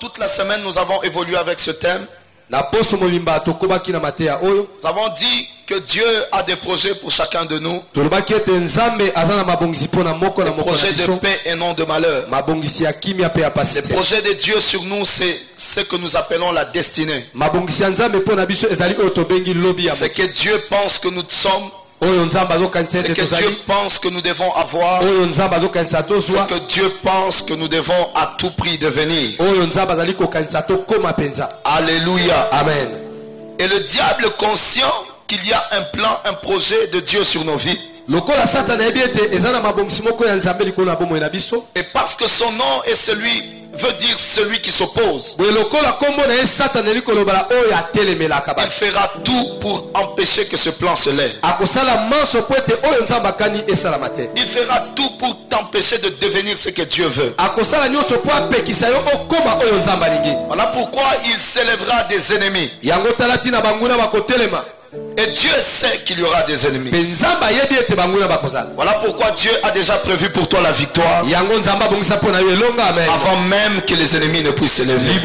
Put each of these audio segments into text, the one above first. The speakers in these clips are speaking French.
toute la semaine, nous avons évolué avec ce thème. Nous avons dit que Dieu a des projets pour chacun de nous. Des projets de paix et non de malheur. Les projets de Dieu sur nous, c'est ce que nous appelons la destinée. C'est que Dieu pense que nous sommes. C'est que Dieu pense que nous devons avoir. C'est que Dieu pense que nous devons à tout prix devenir. Alléluia. Amen. Et le diable conscient qu'il y a un plan, un projet de Dieu sur nos vies. Et parce que son nom est celui, veut dire celui qui s'oppose. Il fera tout pour empêcher que ce plan se lève. Il fera tout pour t'empêcher de devenir ce que Dieu veut. Voilà pourquoi il s'élèvera des ennemis. Et Dieu sait qu'il y aura des ennemis. Voilà pourquoi Dieu a déjà prévu pour toi la victoire avant même que les ennemis ne puissent se lever.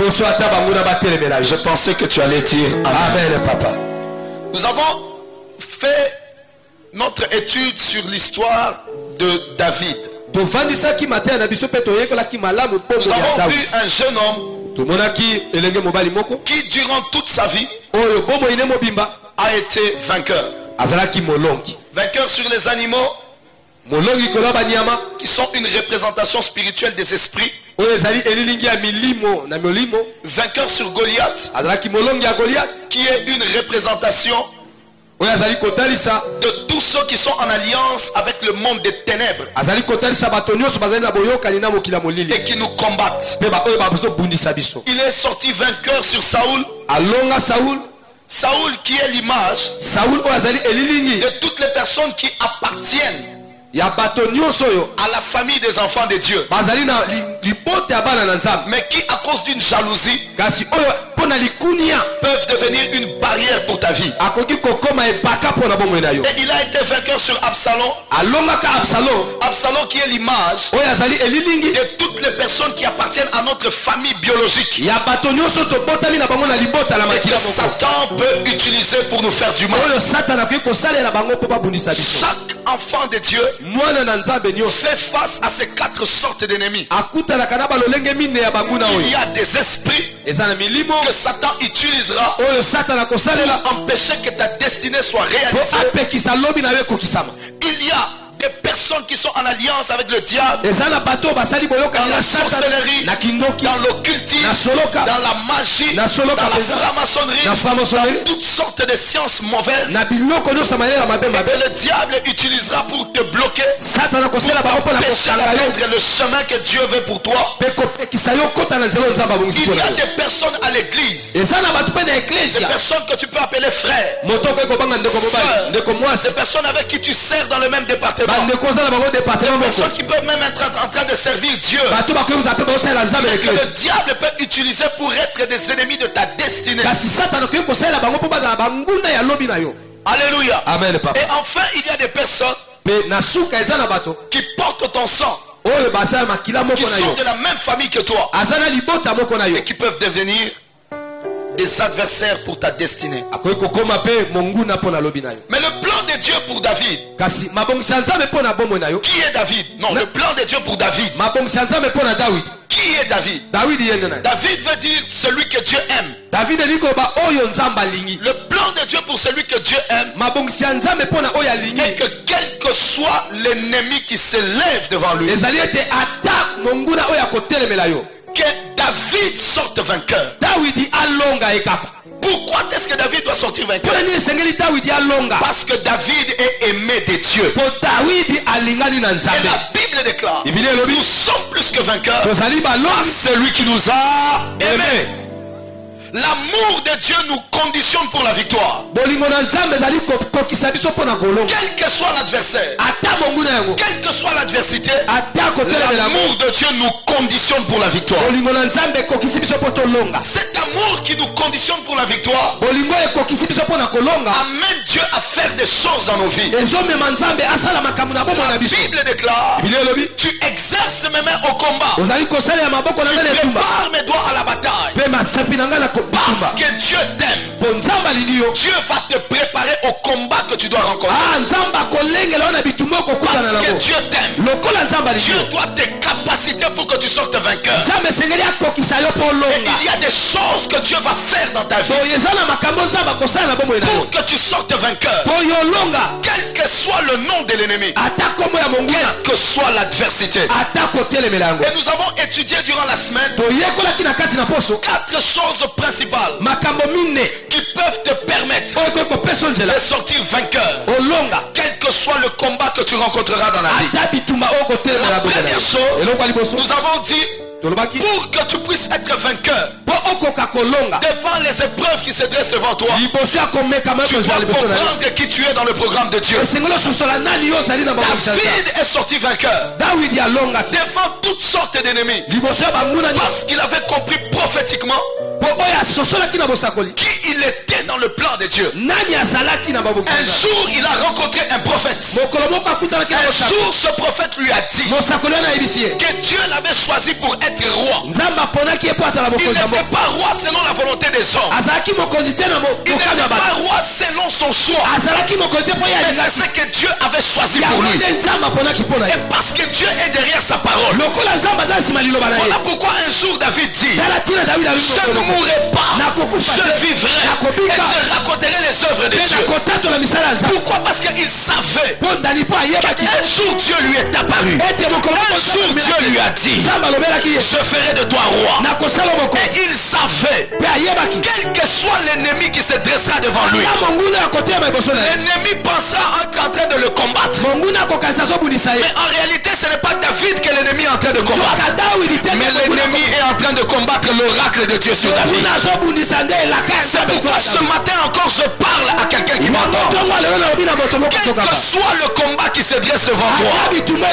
Je pensais que tu allais dire Amen. Amen, papa. Nous avons fait notre étude sur l'histoire de David. Nous avons vu un jeune homme qui durant toute sa vie a été vainqueur. Vainqueur sur les animaux qui sont une représentation spirituelle des esprits. Vainqueur sur Goliath qui est une représentation de tous ceux qui sont en alliance avec le monde des ténèbres et qui nous combattent. Il est sorti vainqueur sur Saoul. Saoul qui est l'image de toutes les personnes qui appartiennent à la famille des enfants de Dieu, mais qui à cause d'une jalousie peuvent devenir une barrière pour ta vie. Et il a été vainqueur sur Absalom. Absalom qui est l'image de toutes les personnes qui appartiennent à notre famille biologique et que Satan peut utiliser pour nous faire du mal. Chaque enfant de Dieu fait face à ces 4 sortes d'ennemis. Il y a des esprits que Satan utilisera pour empêcher que ta destinée soit réalisée. Il y a des personnes qui sont en alliance avec le diable dans la sorcellerie, dans l'occultisme, dans la magie, dans la franc-maçonnerie, dans toutes sortes de sciences mauvaises. Et le diable utilisera pour te bloquer, pour t'empêcher d'atteindre le chemin que Dieu veut pour toi. Il y a des personnes à l'église, des personnes que tu peux appeler frères, des personnes avec qui tu sers dans le même département, des personnes qui peuvent même être en train de servir Dieu, mais que le diable peut utiliser pour être des ennemis de ta destinée. Alléluia. Amen, papa. Et enfin, il y a des personnes qui portent ton sang, qui sont de la même famille que toi et qui peuvent devenir des adversaires pour ta destinée. Mais le plan de Dieu pour David, qui est David? Non, le plan de Dieu pour David. Qui est David? David veut dire celui que Dieu aime. Le plan de Dieu pour celui que Dieu aime est que quel que soit l'ennemi qui se lève devant lui, que David sorte vainqueur. Pourquoi est-ce que David doit sortir vainqueur? Parce que David est aimé de Dieu. Et la Bible déclare, nous sommes plus que vainqueurs par celui qui nous a aimés. L'amour de Dieu nous conditionne pour la victoire. Quel que soit l'adversaire, quelle que soit l'adversité, l'amour de Dieu nous conditionne pour la victoire. Cet amour qui nous conditionne pour la victoire amène Dieu à faire des choses dans nos vies. La Bible déclare, tu exerces mes mains au combat, tu prépares mes doigts à la bataille. Parce que Dieu t'aime, Dieu va te préparer au combat que tu dois rencontrer. Parce que Dieu t'aime, Dieu doit tes capacités pour que tu sortes vainqueur. Et il y a des choses que Dieu va faire dans ta vie pour que tu sortes vainqueur. Quel que soit le nom de l'ennemi, quelle que soit l'adversité. Et nous avons étudié durant la semaine 4 choses principales qui peuvent te permettre de sortir vainqueur, quel que soit le combat que tu rencontreras dans la vie. La première chose, nous avons dit, pour que tu puisses être vainqueur devant les épreuves qui se dressent devant toi, tu dois comprendre qui tu es dans le programme de Dieu. David est sorti vainqueur devant toutes sortes d'ennemis parce qu'il avait compris prophétiquement qui il était dans le plan de Dieu. Un jour il a rencontré un prophète. Un jour ce prophète lui a dit que Dieu l'avait choisi pour être roi. Il n'était pas roi selon la volonté des hommes. Il n'était pas roi selon son choix. Mais c'est ce que Dieu avait choisi pour lui. Et parce que Dieu est derrière sa parole. Voilà pourquoi un jour David dit, je ne mourrai pas, je vivrai et je raconterai les œuvres de Dieu. Pourquoi? Parce qu'il savait qu'un jour Dieu lui est apparu. Un jour Dieu lui a dit, je ferai de toi roi. Et il savait, quel que soit l'ennemi qui se dressera devant lui, l'ennemi pensera être en train de le combattre. Mais en réalité ce n'est pas David que l'ennemi est en train de combattre, mais l'ennemi est en train de combattre l'oracle de Dieu sur David. C'est pourquoi ce matin encore je parle à quelqu'un qui m'entend. Quel que soit le combat qui se dresse devant toi, rappelle-toi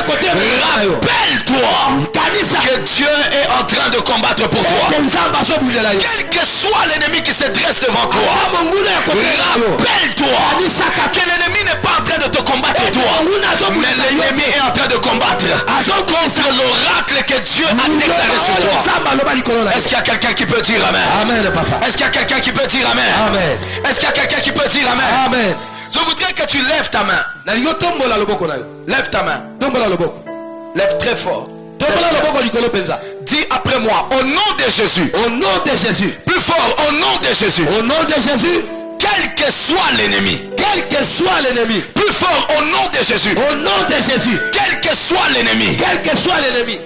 que Dieu est en train de combattre pour toi. Quel que soit l'ennemi qui se dresse devant toi, rappelle-toi que l'ennemi n'est pas en train de te combattre toi, mais l'ennemi est en train de combattre contre l'oracle que Dieu a déclaré sur toi. Est-ce qu'il y a quelqu'un qui peut dire amen? Amen, papa. Est-ce qu'il y a quelqu'un qui peut dire amen? Amen. Est-ce qu'il y a quelqu'un qui peut dire amen? Amen. Je voudrais que tu lèves ta main. Lève ta main. Lève très fort. Dis après moi, au nom de Jésus. Au nom de Jésus. Plus fort, au nom de Jésus. Au nom de Jésus. Quel que soit l'ennemi. Quel que soit l'ennemi. Plus fort, au nom de Jésus. Au nom de Jésus. Quel que soit l'ennemi. Quel que soit l'ennemi.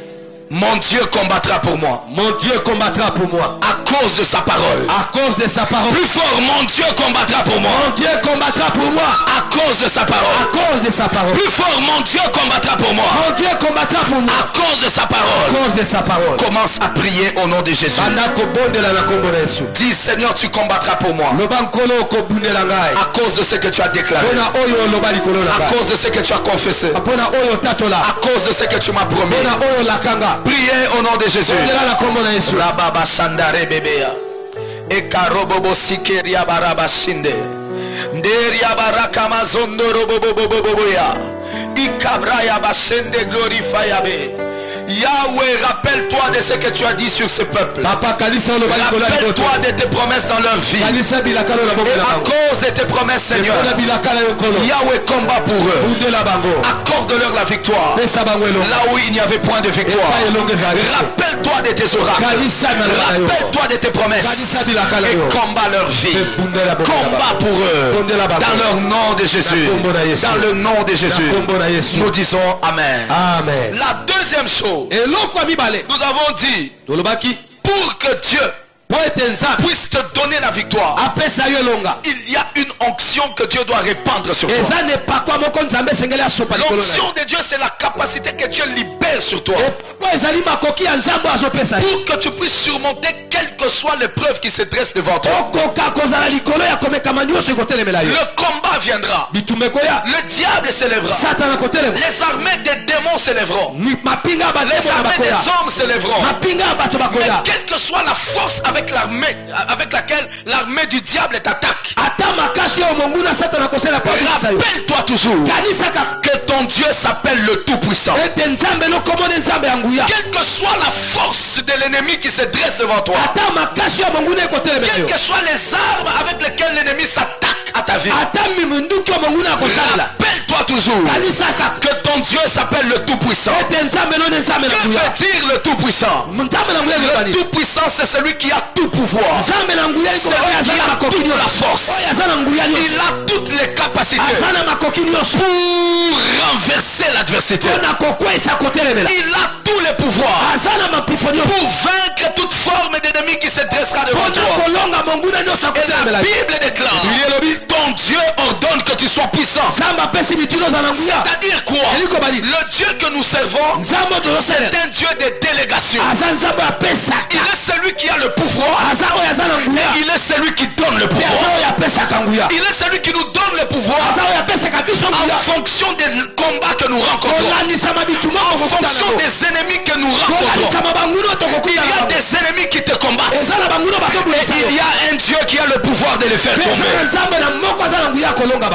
Mon Dieu combattra pour moi. Mon Dieu combattra pour moi. À cause de sa parole. À cause de sa parole. Plus fort, mon Dieu combattra pour moi. Mon Dieu combattra pour moi. À cause de sa parole. À cause de sa parole. Plus fort, mon Dieu combattra pour moi. Mon Dieu combattra pour moi. À cause de sa parole. À cause de sa parole. Commence à prier au nom de Jésus. Dis Seigneur, tu combattras pour moi. À cause de ce que tu as déclaré. À cause de ce que tu as confessé. À cause de ce que tu m'as promis. Priez au nom de Jésus. La baba sandare bebea. Ekarobobo sikeria baraba shinde. Nderia baraka mazondo roboboboboboya. Ikabraya bashende glorify Yahweh. Yahweh, rappelle-toi de ce que tu as dit sur ce peuple. Rappelle-toi de tes promesses dans leur vie. Et à cause de tes promesses, Seigneur, Yahweh combat pour eux. Accorde-leur la victoire. Là où il n'y avait point de victoire. Rappelle-toi de tes oracles. Rappelle-toi de tes promesses. Et combat leur vie. Combat pour eux. Dans leur nom de Jésus. Dans le nom de Jésus. Nous disons Amen. Amen. La deuxième chose, nous avons dit, pour que Dieu puisse te donner la victoire, il y a une onction que Dieu doit répandre sur toi. L'onction de Dieu, c'est la capacité que Dieu libère Père sur toi. Pour que tu puisses surmonter quelle que soit l'épreuve qui se dresse devant toi. Le combat viendra. Le diable s'élèvera. Les armées des démons s'élèveront. Les armées des hommes s'élèveront. Mais quelle que soit la force avec laquelle l'armée du diable t'attaque, rappelle-toi toujours que ton Dieu s'appelle le Tout-Puissant. Quelle que soit la force de l'ennemi qui se dresse devant toi, quelles que soient les armes avec lesquelles l'ennemi s'attaque à ta vie, rappelle-toi toujours que ton Dieu s'appelle le Tout-Puissant. Que veut dire le Tout-Puissant? Le Tout-Puissant, c'est celui qui a tout pouvoir, celui qui a toute la force, il a toutes les capacités pour renverser l'adversité. Il a tous les pouvoirs pour vaincre toute forme d'ennemi qui se dressera devant toi. Et la Bible déclare, ton Dieu ordonne que tu sois puissant. C'est-à-dire quoi? Le Dieu que nous servons, c'est un Dieu de délégation. Il est celui qui a le pouvoir, et il est celui qui donne le pouvoir. Il est celui qui nous donne le pouvoir en fonction des combats que nous rencontrons, en fonction des ennemis que nous rencontrons. Il y a des ennemis qui te combattent, et il y a un Dieu qui a le pouvoir de les faire tomber.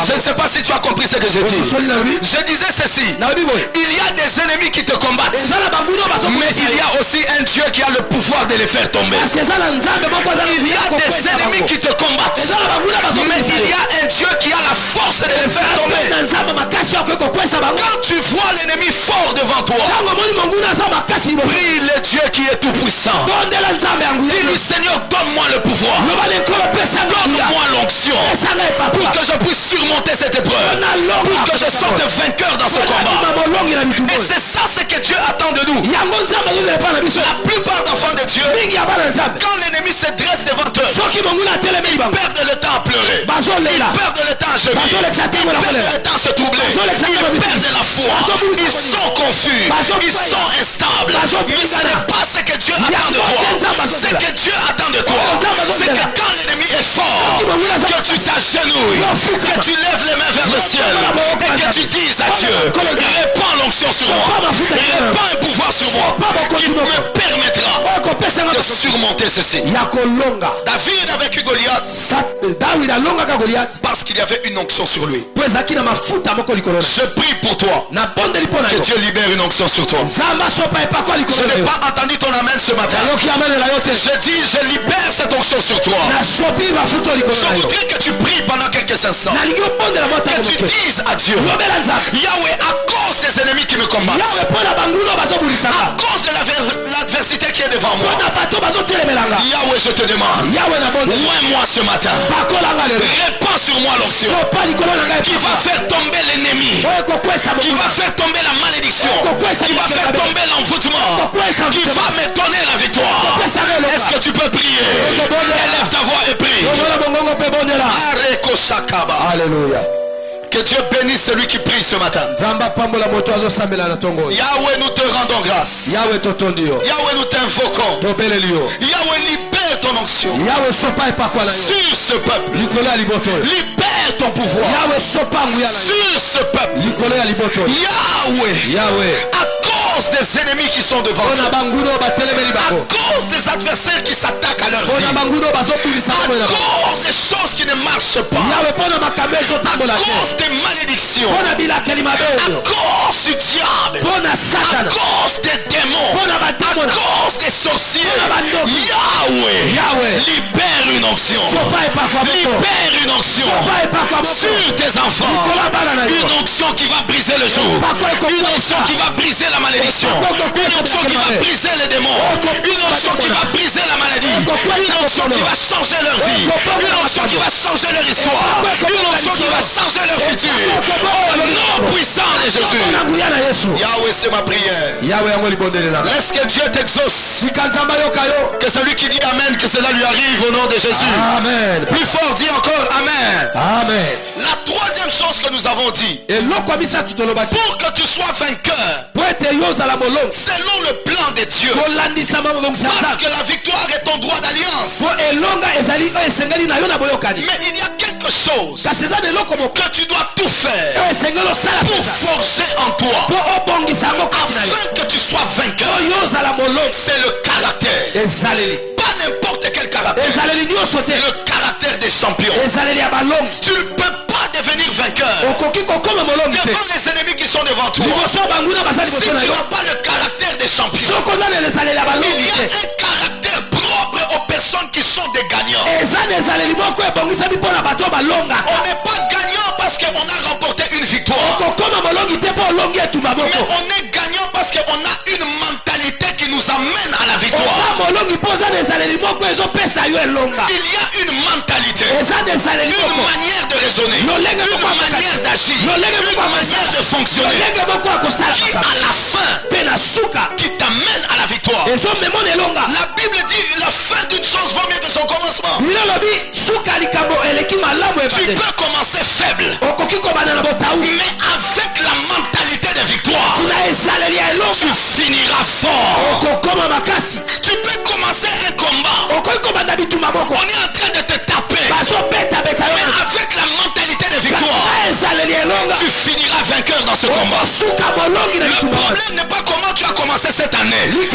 Je ne sais pas si tu as compris ce que je dis. Je disais ceci: il y a des ennemis qui te combattent, mais il y a aussi un Dieu qui a le pouvoir de les faire tomber. Il y a des ennemis qui te combattent, mais il y a un Dieu qui a la force de les faire tomber. Quand tu vois l'ennemi fort devant toi, prie le Dieu qui est tout puissant. Dis-lui: Seigneur, donne-moi le pouvoir, donne-moi l'onction pour que je puisse surmonter cette épreuve, pour que je sorte vainqueur dans ce combat. Et c'est ça ce que Dieu attend de nous. La plupart d'enfants de Dieu, quand l'ennemi se dresse devant eux, ils perdent le temps à pleurer, ils perdent le temps à gémir, ils perdent le temps à se troubler, ils perdent la foi, ils sont confus, ils sont instables. Mais ce n'est pas ce que Dieu attend de toi. Ce que Dieu attend de toi, c'est que quand l'ennemi est fort, que tu t'agenouilles, que tu lèves les mains vers le ciel et que tu dises à Dieu: répands l'onction sur moi, répands un pouvoir sur moi qui me permettra de surmonter ceci. David a vaincu Goliath parce qu'il y avait une onction sur lui. Je prie pour toi que Dieu libère une onction sur toi. Je n'ai pas entendu ton amen ce matin. Je dis: je libère cette onction sur toi. Je voudrais que tu pries pendant quelques instants, que tu dises à Dieu: Yahweh, à cause des ennemis qui me combattent, à cause de l'adversité qui est devant moi, Yahweh, je te demande, oins-moi ce matin, répands sur moi l'onction qui va faire tomber l'ennemi, qui va faire tomber la malédiction, qui va faire tomber l'envoûtement, qui va me donner la victoire. Est-ce que tu peux prier? Élève ta voix et prie. Alléluia. Que Dieu bénisse celui qui prie ce matin. Yahweh, nous te rendons grâce. Yahweh, nous t'invoquons. Yahweh, libère ton onction sur ce peuple. Libère ton pouvoir sur ce peuple. Yahweh, à cause des ennemis qui sont devant toi, à cause des adversaires qui s'attaquent à leur vie, à cause des choses qui ne marchent pas, à cause des malédictions, à cause du diable, à cause des démons, à cause des sorciers, Yahweh, libère une onction, libère une onction sur tes enfants, une onction qui va briser le jour, une onction qui va briser la malédiction, une onction qui va briser les démons, une onction qui va briser la maladie, une onction qui va changer leur vie, une onction qui va changer leur histoire, une onction qui va changer leur futur. Oh, le nom puissant de Jésus. Yahweh, c'est ma prière. Laisse que Dieu t'exauce. Que celui qui dit Amen, que cela lui arrive au nom de Jésus. Amen. Plus fort, dis encore Amen. Amen. La troisième chose que nous avons dit, pour que tu sois vainqueur, selon le plan de Dieu, parce que la victoire est ton droit d'alliance. Mais il y a quelque chose que tu dois tout faire pour forger en toi, afin que tu sois vainqueur. C'est le caractère. Pas n'importe quel caractère. Le caractère des champions. Tu ne peux pas devenir vainqueur devant les ennemis qui sont devant toi si tu n'as pas le caractère des champions. Il y a un caractère propre aux personnes qui sont des gagnants. On n'est pas gagnant parce qu'on a remporté une victoire, mais on est gagnant parce qu'on a une mentalité qui nous amène à la victoire. Il y a une mentalité, une manière de raisonner, une manière d'agir, une manière de fonctionner qui à la fin qui t'amène à la victoire. La Bible dit la fin d'une chose vaut mieux que son commencement. Tu peux commencer faible, mais avec la mentalité de victoire, tu finiras fort. Tu peux commencer un combat, on est en train de te taper, mais avec la mentalité de victoire, tu finiras vainqueur dans ce combat. Le problème n'est pas comment tu as commencé cette année, mais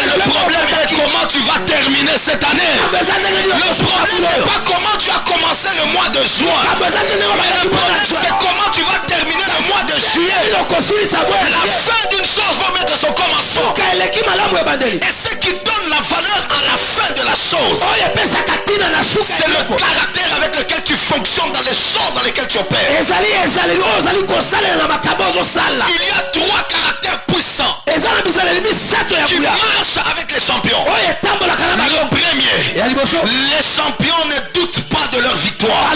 le problème est comment tu vas terminer cette année. Le problème n'est pas comment tu as commencé le mois de juin, mais le problème c'est comment tu vas terminer le mois de juillet. La fin d'une chose vaut mieux que son commencement. Et ce qui donne la valeur à la fin de la chose, c'est le caractère avec lequel tu fonctionnes dans les choses dans lesquelles tu opères. Il y a trois caractères puissants qui marchent avec les champions. Le premier, les champions ne doutent pas de leur victoire.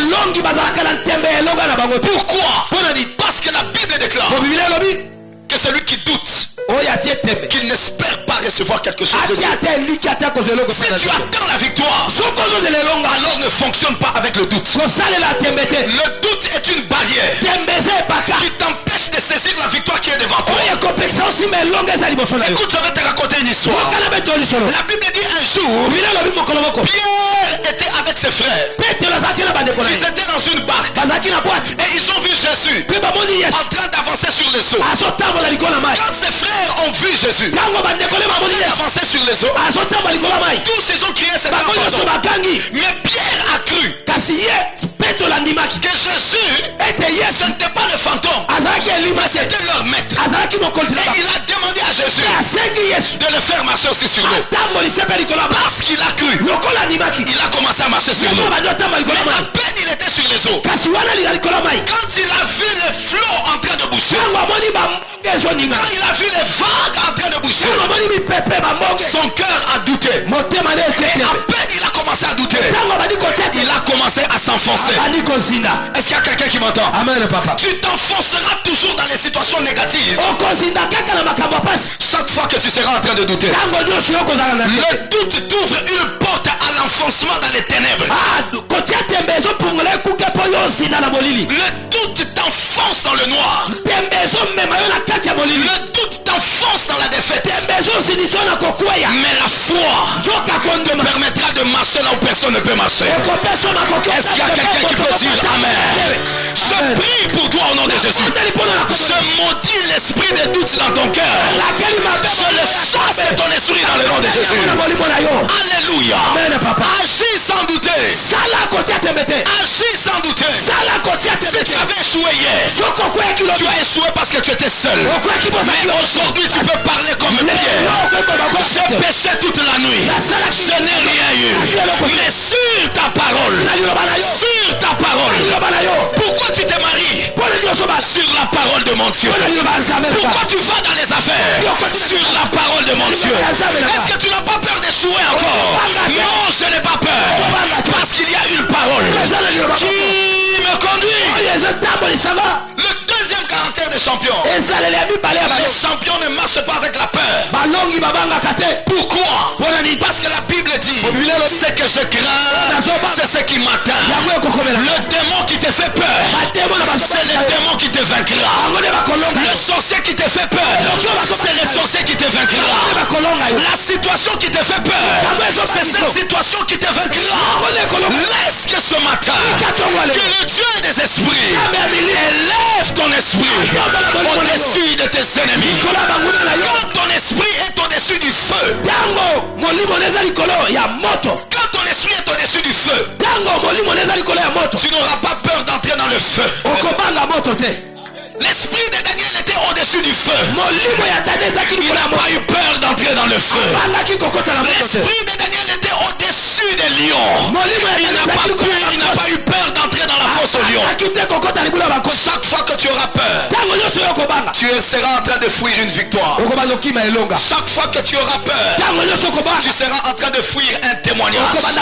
Pourquoi? Parce que la Bible déclare que celui qui doute, qu'il n'espère pas recevoir quelque chose de Dieu. Si tu attends la victoire, alors ne fonctionne pas avec le doute. Le doute est une barrière qui t'empêche de saisir la victoire qui est devant toi. Écoute, je vais te raconter une histoire. La Bible dit un jour, Pierre était avec ses frères. Ils étaient dans une barque et ils ont vu Jésus en train d'avancer sur les eaux. Quand ses frères ont vu Jésus avancer sur les eaux, tous ces ont crié cette abandon. Mais Pierre a cru que Jésus, ce n'était pas le fantôme, c'était leur maître. Et il a demandé à Jésus de le faire marcher aussi sur l'eau. Parce qu'il a cru, il a commencé à marcher sur l'eau. Mais à peine il était sur les eaux, quand il a vu les flots en train de boucher, quand il a vu les vagues en train de boucher, son cœur a douté. Et à peine il a commencé à douter, il a commencé à s'enfoncer. Est-ce qu'il y a quelqu'un qui m'entend? Amen, papa. Tu t'enfonceras toujours dans les situations négatives chaque fois que tu seras en train de douter. Le doute t'ouvre une porte à l'enfoncement dans les ténèbres. Le doute t'enfonce dans le noir. Le doute t'enfonce dans la défaite. Mais la foi te permettra de marcher là où personne ne peut marcher. Est-ce qu'il y a quelqu'un qui peut dire Amen? Je prie pour toi au nom de Jésus. Je maudis l'esprit de doute dans ton cœur. Je le chasse de ton esprit dans le nom de Jésus. Alléluia. Agis sans douter. Agis sans douter. Si tu avais échoué hier, tu as échoué parce que tu étais seul. Mais aujourd'hui tu peux parler comme Pierre. J'ai péché toute la nuit, je n'ai rien eu. Mais sur ta parole, pourquoi tu t'es marié? Sur la parole de mon Dieu. Pourquoi tu vas dans les affaires? Sur la parole de mon Dieu. Est-ce que tu n'as pas peur d'échouer encore? Non, je n'ai pas peur, parce qu'il y a une parole qui me conduit. Le deuxième caractère des champions. Les champions ne marchent pas avec la peur. Pourquoi? Parce que la Bible dit, ce que je crains, c'est ce qui m'atteint. Le démon qui te fait peur, c'est le démon qui te vaincra. Le sorcier qui te fait peur, c'est le sorcier qui te vaincra. La situation qui te fait peur, c'est cette situation qui te vaincra. Laisse que ce matin, que le Dieu des esprits élève ton esprit au-dessus de tes ennemis. Quand ton esprit est au-dessus du feu, quand ton esprit est au-dessus du feu, tu n'auras pas peur d'entrer dans le feu. L'esprit de Daniel était au-dessus du feu. Il n'a pas eu peur d'entrer dans le feu. L'esprit de Daniel était au-dessus des lions. Il n'a pas eu peur d'entrer dans la fosse aux lions. Chaque fois que tu auras peur, tu seras en train de fuir une victoire. Chaque fois que tu auras peur, tu seras en train de fuir un témoignage. Si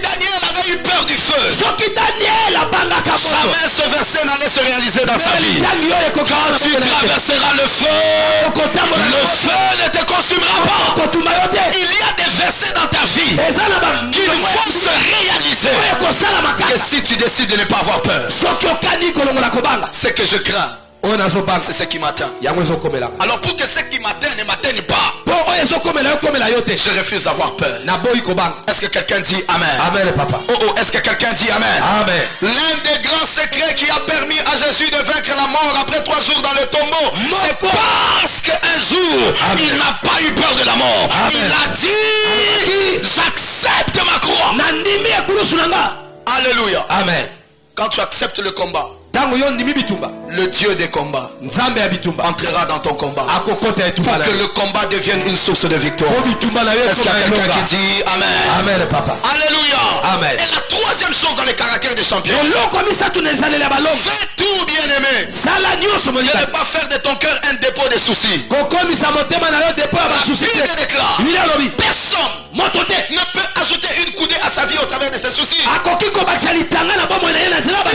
Daniel avait eu peur du feu, jamais ce verset n'allait se réaliser dans sa vie. Quand tu traverseras le feu ne te consumera pas. Il y a des versets dans ta vie qui vont se réaliser. Que si tu décides de ne pas avoir peur, ce que je crains, c'est ce qui m'atteint. Alors pour que ce qui m'atteint ne m'atteigne pas, je refuse d'avoir peur. Est-ce que quelqu'un dit Amen? Amen, papa. Oh, est-ce que quelqu'un dit Amen? Amen. L'un des grands secrets qui a permis à Jésus de vaincre la mort après 3 jours dans le tombeau, c'est parce qu'un jour, il n'a pas eu peur de la mort. Il a dit, j'accepte ma croix. Alléluia. Amen. Quand tu acceptes le combat, le Dieu des combats entrera dans ton combat pour que le combat devienne une source de victoire. Est-ce qu'il y a quelqu'un qui dit Amen? Amen, papa. Alléluia. Amen. Et la troisième chose dans les caractères des champions, fais tout, bien aimé, de ne pas faire de ton cœur un dépôt de soucis. La Bible déclare, personne ne peut ajouter une coudée à sa vie au travers de ses soucis. Si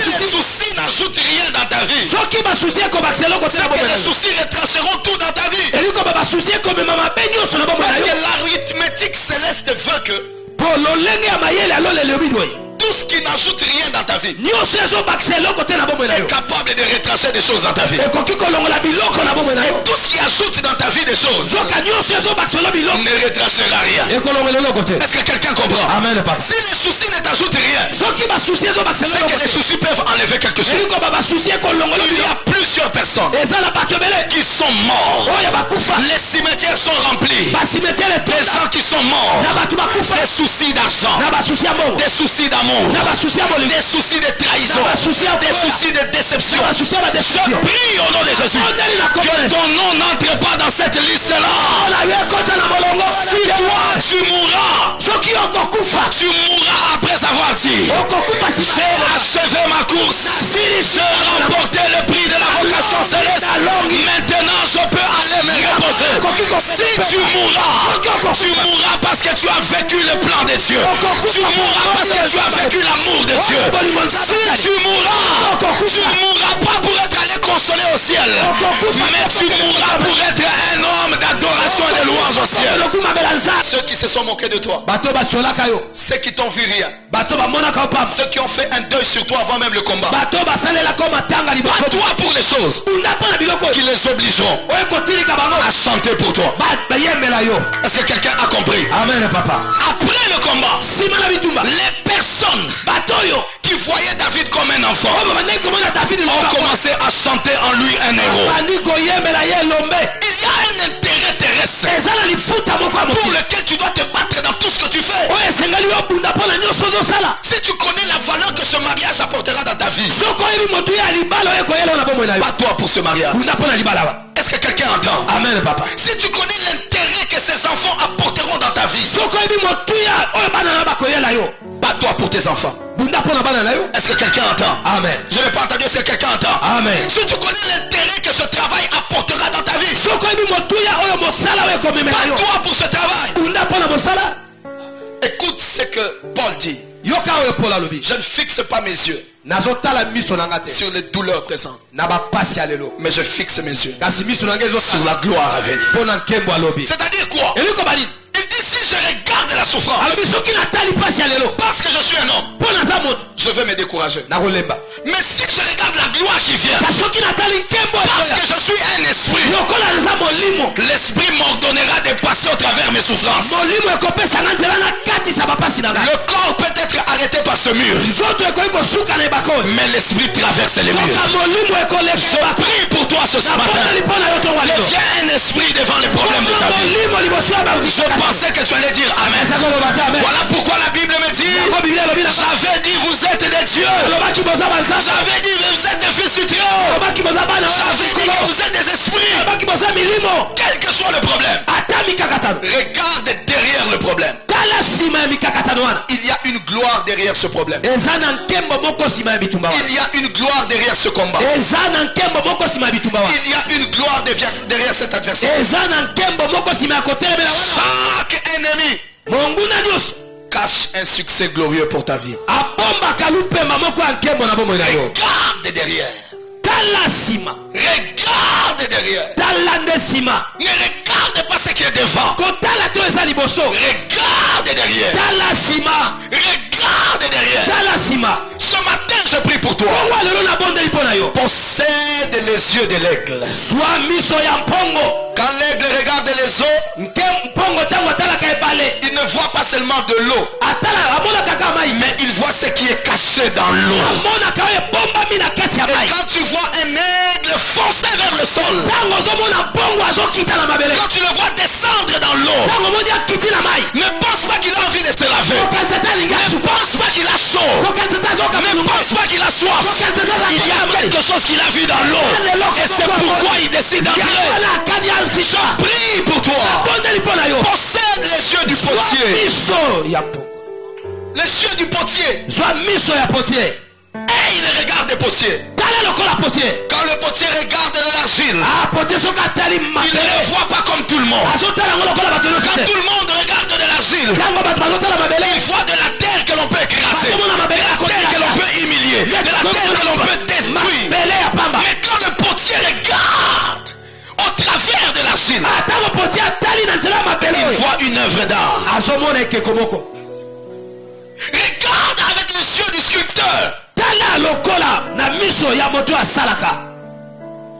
les soucis n'ajoutent rien dans ta vie, les soucis retrancheront tout dans ta vie. Parce que l'arithmétique céleste veut que tout ce qui n'ajoute rien dans ta vie est capable de retrancher des choses dans ta vie. Et tout ce qui ajoute dans ta vie des choses ne retranchera rien. Est-ce que quelqu'un comprend? Amen. Si les soucis ne t'ajoutent rien, c'est que les soucis peuvent enlever quelque chose. Il y a plusieurs personnes qui sont morts. Les cimetières sont remplis. Des gens qui sont morts. Des soucis d'argent, des soucis d'amour, des soucis de trahison, des soucis de déception. Je prie au nom de Jésus que ton nom n'entre pas dans cette liste-là. Si toi tu mourras, tu mourras après avoir dit j'ai achevé ma course, j'ai remporté le prix de la vocation céleste, maintenant je peux aller me reposer. Si tu mourras parce que tu as vécu le plan de Dieu. Tu mourras parce que tu as vécu l'amour de Dieu. Si tu mourras pas pour être allé consoler au ciel, mais tu mourras pour être un homme d'adoration et de louange au ciel. Ceux qui se sont moqués de toi, ceux qui t'ont vu rire, ceux qui ont fait un deuil sur toi avant même le combat, bats-toi pour les choses qui les obligeront à chanter pour toi. Est-ce que quelqu'un a compris? Amen, papa. Après le combat, les personnes qui voyaient David comme un enfant ont commencé à chanter en lui un héros. Il y a un intérêt terrestre pour lequel tu dois te battre dans tout ce que tu fais. Si tu connais la valeur que ce mariage apportera dans ta vie, bats-toi pour ce mariage. Est-ce que quelqu'un entend? Amen, papa. Si tu connais l'intérêt que ces enfants apporteront dans ta vie, bats-toi pour tes enfants. Est-ce que quelqu'un entend? Amen. Je n'ai pas entendu. Est-ce que quelqu'un entend? Amen. Si tu connais l'intérêt que ce travail apportera dans ta vie, bats-toi pour ce travail. Écoute ce que Paul dit. Je ne fixe pas mes yeux sur les douleurs présentes, mais je fixe mes yeux sur la gloire à venir. C'est-à-dire quoi? Il dit si je regarde la souffrance, parce que je suis un homme, je vais me décourager. Mais si je regarde la gloire qui vient, parce que je suis un esprit, l'esprit m'ordonnera de passer au travers mes souffrances. Le corps peut être arrêté par ce mur, mais l'esprit traverse les murs. Je prie pour toi ce matin. Viens un esprit devant les problèmes de ta vie. Je pensais que tu allais dire Amen. Voilà pourquoi la Bible me dit, j'avais dit vous êtes des dieux. J'avais dit vous êtes des fils du Très-Haut. J'avais dit que vous êtes des esprits. Quel que soit le problème, regarde derrière le problème. Il y a une gloire derrière ce problème. Il y a une gloire derrière ce combat. Il y a une gloire derrière cet adversaire. Chaque ennemi cache un succès glorieux pour ta vie. Regarde derrière. Regarde derrière. Ne regarde pas ce qui est devant. Regarde derrière. Regarde derrière. Ce matin, je prie pour toi. Possède les yeux de l'aigle. Quand l'aigle regarde les eaux, il ne voit pas seulement de l'eau, mais il voit ce qui est caché dans l'eau. Et quand tu vois un aigle foncer vers le sol, quand tu le vois descendre dans l'eau, ne pense pas qu'il a envie de se laver. Ne pense pas qu'il a chaud. Ne pense pas qu'il a soif. Il y a quelque chose qu'il a vu dans l'eau. Et c'est pourquoi il décide d'entrer. Prie pour toi. Possède les yeux du potier. Les yeux du potier. Et il regarde le potier. Quand le potier regarde de l'argile, il ne le voit pas comme tout le monde. Quand tout le monde regarde de l'argile, il voit de la terre que l'on peut écraser, de la terre que l'on peut humilier, de la terre que l'on peut détruire. Mais quand le potier regarde au travers de l'argile, il voit une œuvre d'art. Regarde avec les yeux du sculpteur.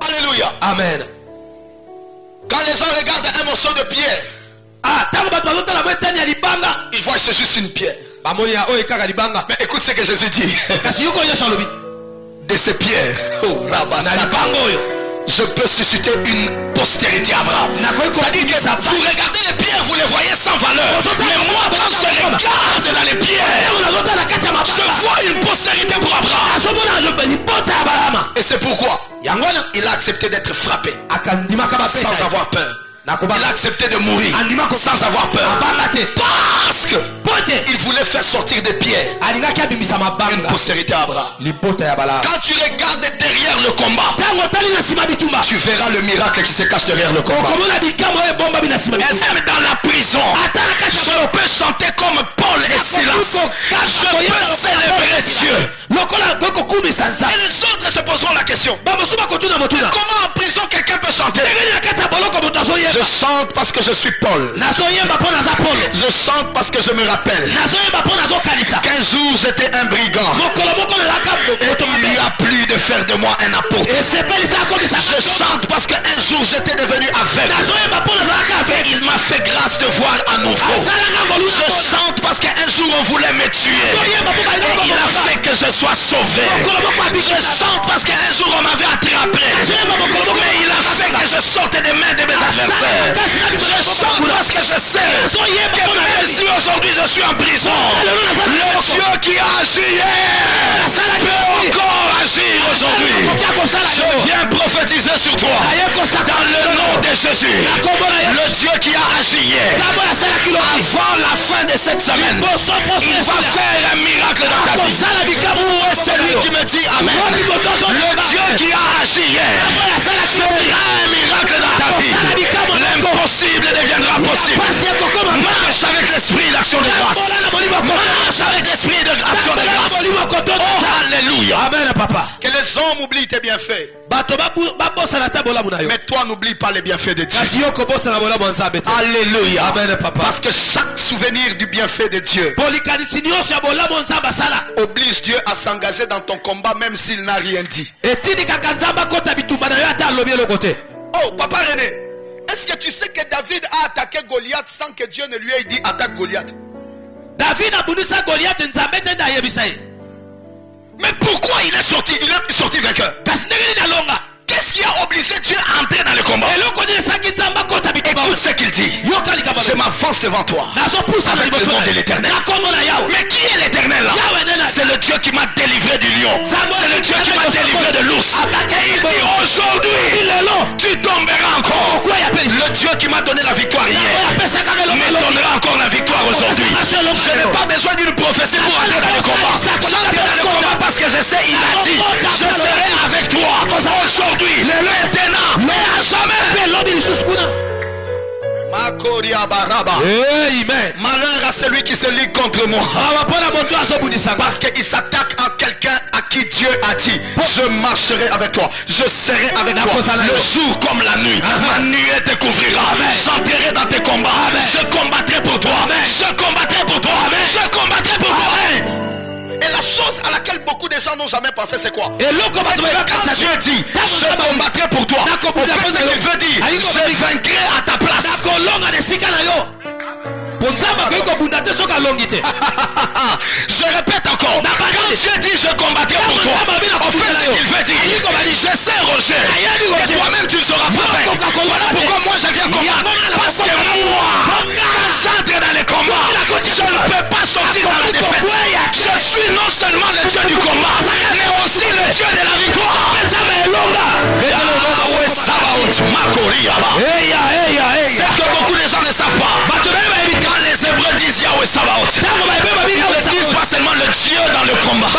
Alléluia. Amen. Quand les gens regardent un morceau de pierre, ils voient que c'est juste une pierre. Mais écoute ce que Jésus dit. De ces pierres, je peux susciter une postérité à Abraham. C'est-à-dire que vous regardez les pierres, vous les voyez sans valeur. Mais moi, quand je regarde dans les pierres, je vois une postérité pour Abraham. Et c'est pourquoi il a accepté d'être frappé sans avoir peur. Il a accepté de mourir sans avoir peur. Parce que il voulait faire sortir des pierres une postérité à Abraham. Quand tu regardes derrière le combat, tu verras le miracle qui se cache derrière le combat. Et même dans la prison, je peux chanter comme Paul et Silas. Je peux célébrer Dieu. Et les autres se poseront la question: comment en prison quelqu'un peut chanter? Je chante parce que je suis Paul. Je chante parce que je me rappelle qu'un jour j'étais un brigand et il lui a plu de faire de moi un apôtre. Je chante parce qu'un jour j'étais devenu aveugle et il m'a fait grâce de voir à nouveau. Je chante parce qu'un jour on voulait me tuer et il a fait que je sois sauvé. Je chante parce qu'un jour on m'avait attrapé mais il a fait que je sorte des mains de mes adversaires. Je chante parce que je sais que même si aujourd'hui je suis en prison, le Dieu qui a agi hier peut encore agir aujourd'hui. Je viens prophétiser sur toi dans le nom de Jésus. Le Dieu qui a agi hier, avant la fin de cette semaine, il va faire un miracle dans ta vie. Où est celui qui me dit Amen? Le Dieu qui a agi hier fera un miracle dans ta vie. L'impossible deviendra possible. Marche avec l'esprit d'action de grâce. Marche avec l'esprit d'action bienfaits. Mais toi, n'oublie pas les bienfaits de Dieu. Alléluia. Amen, papa. Parce que chaque souvenir du bienfait de Dieu oblige Dieu à s'engager dans ton combat même s'il n'a rien dit. Oh, papa René, est-ce que tu sais que David a attaqué Goliath sans que Dieu ne lui ait dit attaque Goliath? David a bunisa Goliath nzambe na yebisai. Mais pourquoi il est sorti vainqueur? Qu'est-ce qui a obligé Dieu à entrer dans le combat? Écoute ce qu'il dit. Je m'avance devant toi avec le nom de l'Éternel. Mais qui est l'Éternel là? C'est le Dieu qui m'a délivré du lion. C'est le Dieu qui m'a délivré de l'ours. Et il dit aujourd'hui, tu tomberas encore. Le Dieu qui m'a donné la victoire hier me donnera encore la victoire aujourd'hui. Je n'ai pas besoin d'une prophétie pour entrer dans le combat. J'entre dans le combat parce que je sais, il a dit, je serai avec toi aujourd'hui. Maintenant, mais à jamais. Malheur à celui qui se lie contre moi. Parce qu'il s'attaque à quelqu'un à qui Dieu a dit, je marcherai avec toi, je serai avec toi le jour comme la nuit. Ma nuée te couvrira. J'entrerai dans tes combats. Je combattrai pour toi. Je combattrai pour toi. Je combattrai pour toi. Et la chose à laquelle beaucoup de gens n'ont jamais pensé, c'est quoi? Quand Dieu dit, je combattrai pour toi, au fait, ce qu'il veut dire, je vaincrai à ta place. Je répète encore, quand Dieu dit je combattrai pour toi, au fait, ce qu'il veut dire, je sais Roger, et toi-même tu ne seras pas vaincu. Voilà pourquoi moi je viens combattre. Parce que moi, quand j'entre dans les combats, je ne peux pas sortir dans la défaite. Je suis non seulement le Dieu du combat, mais aussi le Dieu de la victoire. C'est que beaucoup de gens ne savent pas. Quand les Hébreux disent Yahweh Sabaoth, ils ne disent pas seulement le Dieu dans le combat,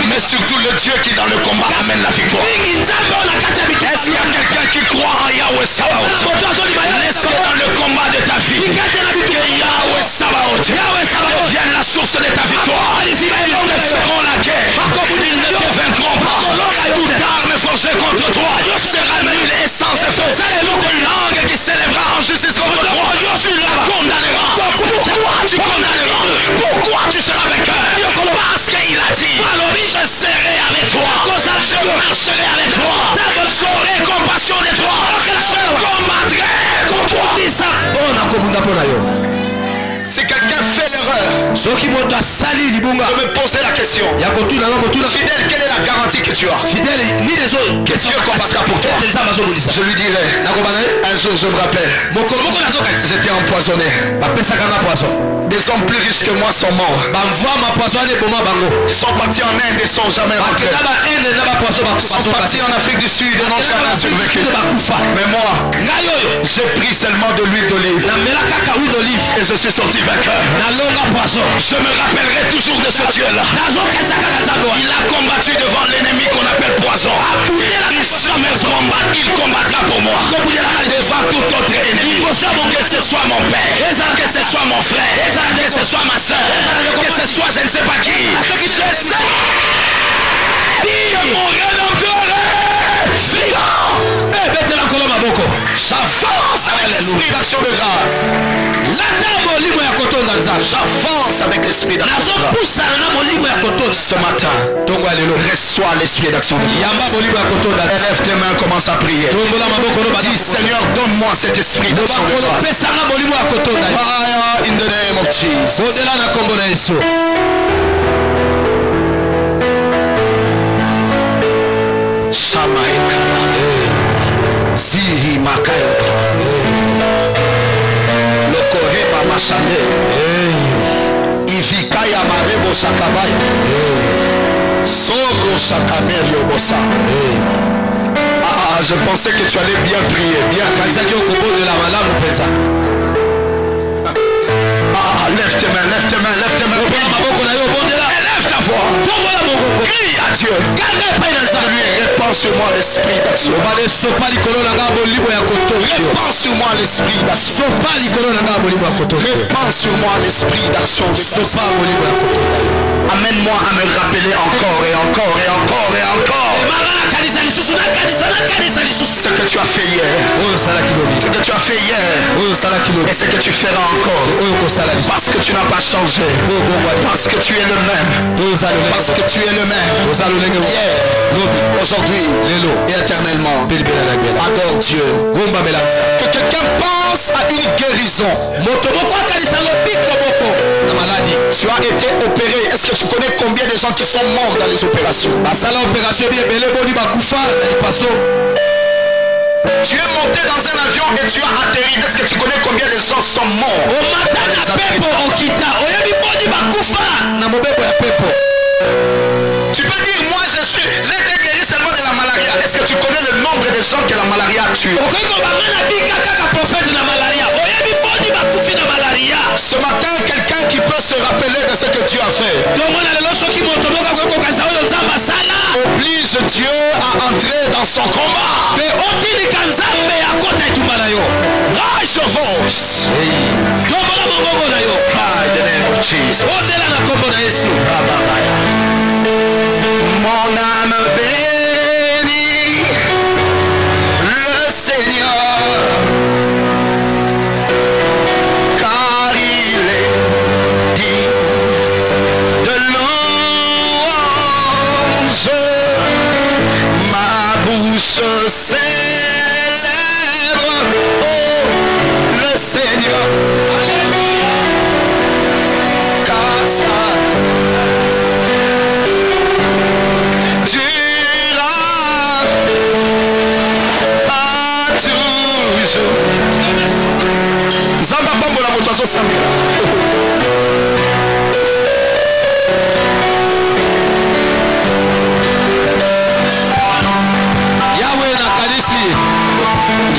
mais surtout le Dieu qui dans le combat amène la victoire. Est-ce qu'il y a quelqu'un qui croit en Yahweh Sabaoth? Est-ce que dans le combat de ta vie, que Yahweh Sabaoth devienne la source de ta victoire? Ils ne feront la guerre, ils ne te vaincront pas. Toute arme forgée contre toi sera nulle et sans effet. Toute langue qui s'élèvera en justice contre toi, tu la condamneras. Pourquoi tu condamneras? Pourquoi tu seras vainqueur? Parce qu'il a dit, je serai avec toi, je marcherai avec toi, j'aurai compassion de toi, je combattrai contre toi. Si quelqu'un fait l'erreur de me poser la question, fidèle, quelle est la garantie que tu as que Dieu combattra pour toi? Je lui dirai, un jour je me rappelle, j'étais empoisonné. Des hommes plus riches que moi sont morts. Ils sont partis en Inde et sont jamais rentrés. Ils sont partis en Afrique du Sud et n'ont jamais survécu. Mais moi, j'ai pris seulement de l'huile d'olive et je suis sorti vainqueur. Je me rappellerai toujours de ce Dieu-là. Il a combattu devant l'ennemi qu'on appelle poison. Il se met combat, il combattra pour moi. Devant tout autre ennemi. Que ce soit mon père, que ce soit mon frère, que ce soit ma soeur, que ce soit je ne sais pas qui. Je sais que mon rédempteur est vivant. J'avance avec l'esprit d'action de grâce. J'avance avec l'esprit d'action de grâce. Ce matin, reçois l'esprit d'action de grâce. Élève tes mains, commence à prier. Dis Seigneur, donne-moi cet esprit d'action de grâce. Fire in the name of Jesus. Shamaika Zihi Makaika Lokohema Mashane Ivikaya Marebo Sakabaya Soro Sakamerio Bossa. Je pensais que tu allais bien prier, bien prier. Lève tes mains, lève tes mains, lève tes mains. Lève ta voix. Crie à Dieu. Répands sur moi l'esprit d'action. Répands sur moi l'esprit d'action. Répands sur moi l'esprit d'action. Amène-moi à me rappeler encore et encore et encore et encore Ce que tu as fait hier. Ce que tu as fait hier. Et ce que tu feras encore. Parce que tu n'as pas changé. Parce que tu es le même. Parce que tu es le même. Hier, aujourd'hui et éternellement. Adore Dieu. Que quelqu'un pense à une guérison. Tu as été opéré. Est-ce que tu connais combien de gens qui sont morts dans les opérations? Tu es monté dans un avion et tu as atterri. Est-ce que tu connais combien de gens sont morts? Tu peux dire, moi j'ai été guéri seulement de la malaria. Est-ce que tu connais le nombre de gens que la malaria a tué? Ce matin, quelqu'un qui peut se rappeler de ce que tu as fait. Oblige Dieu à entrer dans son combat. Rise your voice. Cry the name of Jesus. Mon âme bénit le Seigneur, car il est digne de louange. Ma bouche célèbre, oh, le Seigneur. Car ça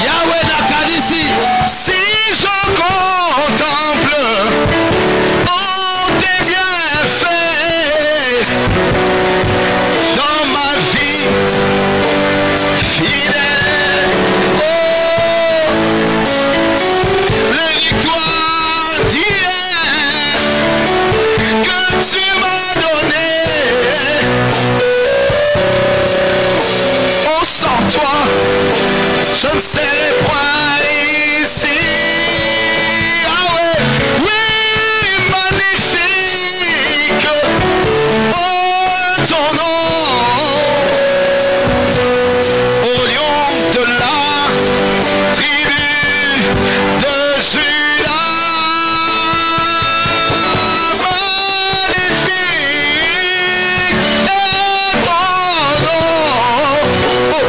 Yahweh na kanisi. Si je contemple tes bienfaits dans ma vie fidèle, oh, les victoires d'hier que tu m'as données, oh, sans toi je ne serai point ici. Ah ouais, oui, magnifique, oh, ton nom, au lion de la tribu de Judas. Magnifique est ton nom, oh,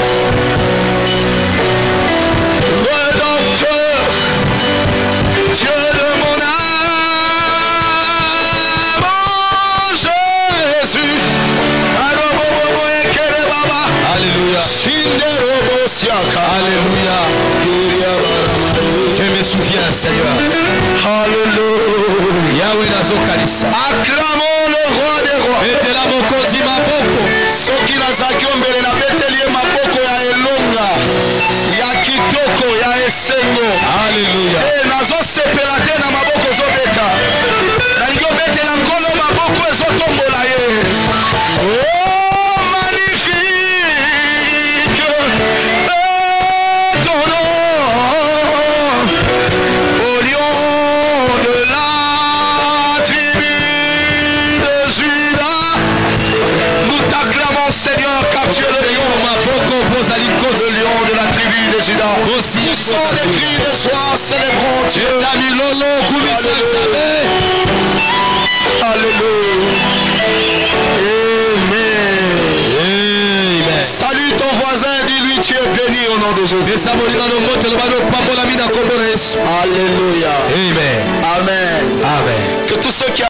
Rédempteur, Dieu de mon âme, oh Jésus. Alléluia. Alléluia. Je me souviens, Seigneur. Alléluia. Yahweh nazo kanisa. Acclamons le roi des rois. Betela mokonzi maboko. Soki nazaki ombele na betelie maboko ya elonga, ya kitoko, ya esengo. Alléluia. Nazo sepela te na maboko zobeta. Nalingi obetela nkolo maboko ezotombola ye. Oh, magnifique est ton nom, au lion de la tribu de Judas. Nous t'acclamons, Seigneur, car tu es le lion, le lion de la tribu de Judas. Nous sommes des cris de joie, célébrons Dieu. Alléluia. Amen. Salue ton voisin, dis-lui tu es béni au nom de Jésus. Alléluia. Amen. Amen. Amen. Que tous ceux qui